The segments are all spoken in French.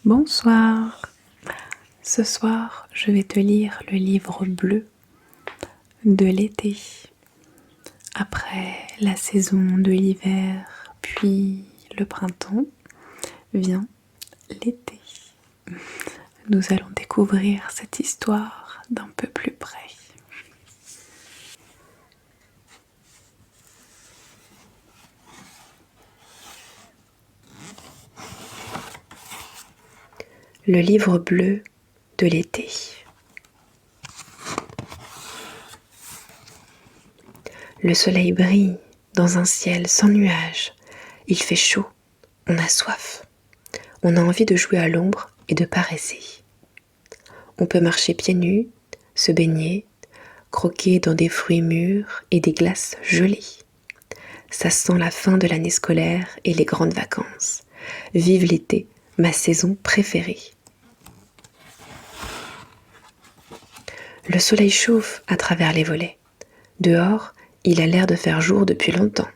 Bonsoir. Ce soir, je vais te lire le livre bleu de l'été. Après la saison de l'hiver, puis le printemps, vient l'été. Nous allons découvrir cette histoire d'un peu plus près. Le livre bleu de l'été. Le soleil brille dans un ciel sans nuages. Il fait chaud, on a soif. On a envie de jouer à l'ombre et de paresser. On peut marcher pieds nus, se baigner, croquer dans des fruits mûrs et des glaces gelées. Ça sent la fin de l'année scolaire et les grandes vacances. Vive l'été, ma saison préférée. Le soleil chauffe à travers les volets. Dehors, il a l'air de faire jour depuis longtemps.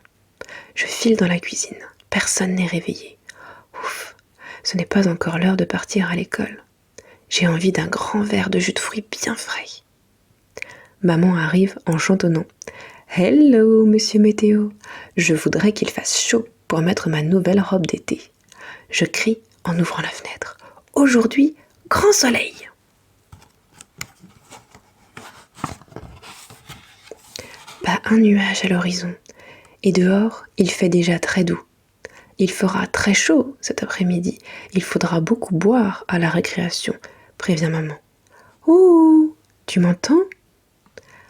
Je file dans la cuisine. Personne n'est réveillé. Ouf, ce n'est pas encore l'heure de partir à l'école. J'ai envie d'un grand verre de jus de fruits bien frais. Maman arrive en chantonnant. « Hello, monsieur Météo, je voudrais qu'il fasse chaud pour mettre ma nouvelle robe d'été. » Je crie en ouvrant la fenêtre. « Aujourd'hui, grand soleil !» Pas un nuage à l'horizon, et dehors, il fait déjà très doux. Il fera très chaud cet après-midi. Il faudra beaucoup boire à la récréation, prévient maman. « Ouh, tu m'entends ?»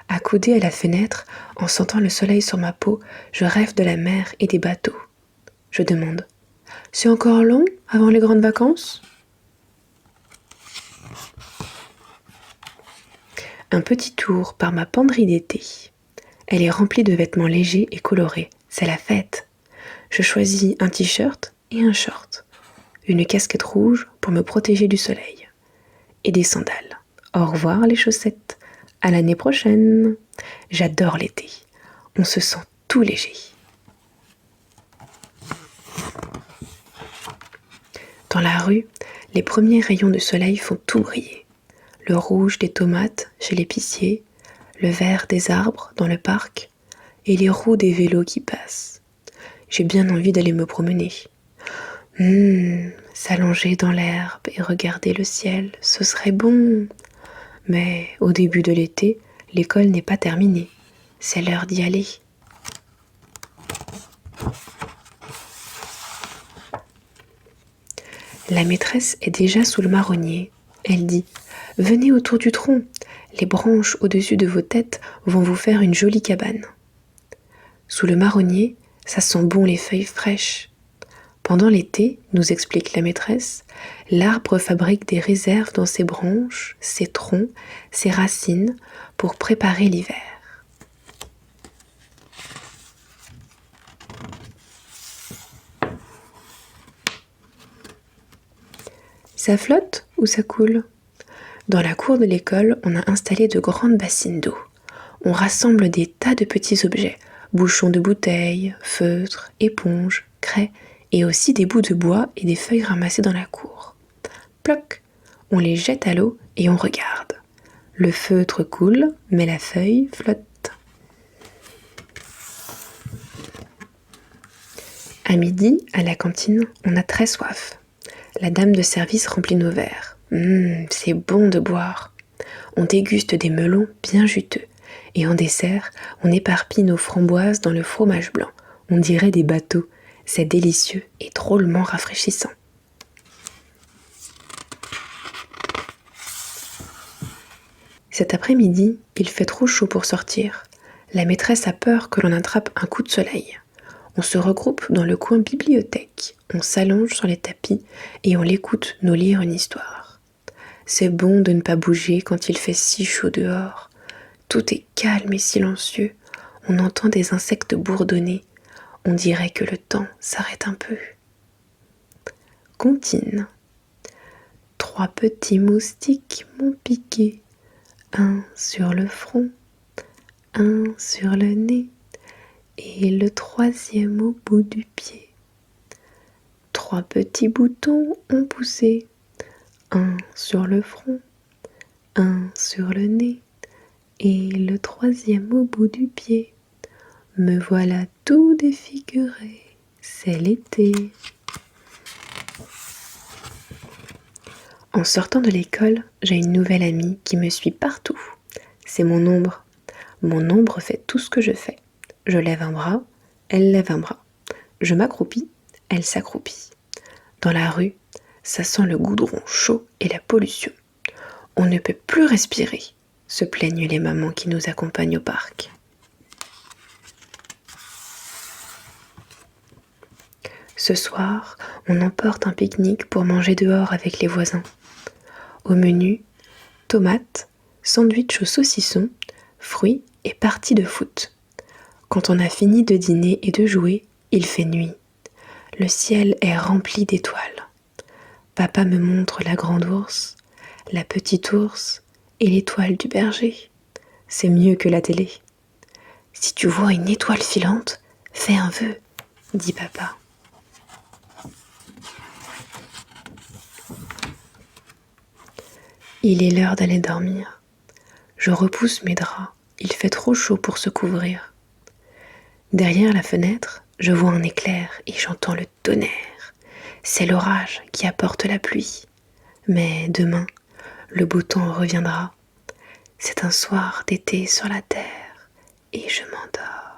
Accoudée à la fenêtre, en sentant le soleil sur ma peau, je rêve de la mer et des bateaux. Je demande « C'est encore long avant les grandes vacances ?» Un petit tour par ma penderie d'été. Elle est remplie de vêtements légers et colorés. C'est la fête. Je choisis un t-shirt et un short. Une casquette rouge pour me protéger du soleil. Et des sandales. Au revoir les chaussettes. À l'année prochaine. J'adore l'été. On se sent tout léger. Dans la rue, les premiers rayons de soleil font tout briller. Le rouge des tomates chez l'épicier, le vert des arbres dans le parc et les roues des vélos qui passent. J'ai bien envie d'aller me promener. S'allonger dans l'herbe et regarder le ciel, ce serait bon. Mais au début de l'été, l'école n'est pas terminée. C'est l'heure d'y aller. La maîtresse est déjà sous le marronnier. Elle dit « Venez autour du tronc. Les branches au-dessus de vos têtes vont vous faire une jolie cabane. » Sous le marronnier, ça sent bon les feuilles fraîches. Pendant l'été, nous explique la maîtresse, l'arbre fabrique des réserves dans ses branches, ses troncs, ses racines pour préparer l'hiver. Ça flotte ou ça coule ? Dans la cour de l'école, on a installé de grandes bassines d'eau. On rassemble des tas de petits objets, bouchons de bouteilles, feutres, éponges, craies, et aussi des bouts de bois et des feuilles ramassées dans la cour. Ploc, on les jette à l'eau et on regarde. Le feutre coule, mais la feuille flotte. À midi, à la cantine, on a très soif. La dame de service remplit nos verres. C'est bon de boire. On déguste des melons bien juteux. Et en dessert, on éparpille nos framboises dans le fromage blanc. On dirait des bateaux. C'est délicieux et drôlement rafraîchissant. Cet après-midi, il fait trop chaud pour sortir. La maîtresse a peur que l'on attrape un coup de soleil. On se regroupe dans le coin bibliothèque. On s'allonge sur les tapis et on l'écoute nous lire une histoire. C'est bon de ne pas bouger quand il fait si chaud dehors. Tout est calme et silencieux. On entend des insectes bourdonner. On dirait que le temps s'arrête un peu. Comptine. 3 petits moustiques m'ont piqué. Un sur le front, un sur le nez et le 3e au bout du pied. 3 petits boutons ont poussé Un sur le front, un sur le nez, et le troisième au bout du pied. Me voilà tout défiguré, c'est l'été. En sortant de l'école, j'ai une nouvelle amie qui me suit partout. C'est mon ombre. Mon ombre fait tout ce que je fais. Je lève un bras, elle lève un bras. Je m'accroupis, elle s'accroupit. Dans la rue, ça sent le goudron chaud et la pollution. On ne peut plus respirer, se plaignent les mamans qui nous accompagnent au parc. Ce soir, on emporte un pique-nique pour manger dehors avec les voisins. Au menu, tomates, sandwich au saucisson, fruits et partie de foot. Quand on a fini de dîner et de jouer, il fait nuit. Le ciel est rempli d'étoiles. Papa me montre la grande ours, la petite ours et l'étoile du berger. C'est mieux que la télé. Si tu vois une étoile filante, fais un vœu, dit papa. Il est l'heure d'aller dormir. Je repousse mes draps, il fait trop chaud pour se couvrir. Derrière la fenêtre, je vois un éclair et j'entends le tonnerre. C'est l'orage qui apporte la pluie. Mais demain, le beau temps reviendra. C'est un soir d'été sur la terre et je m'endors.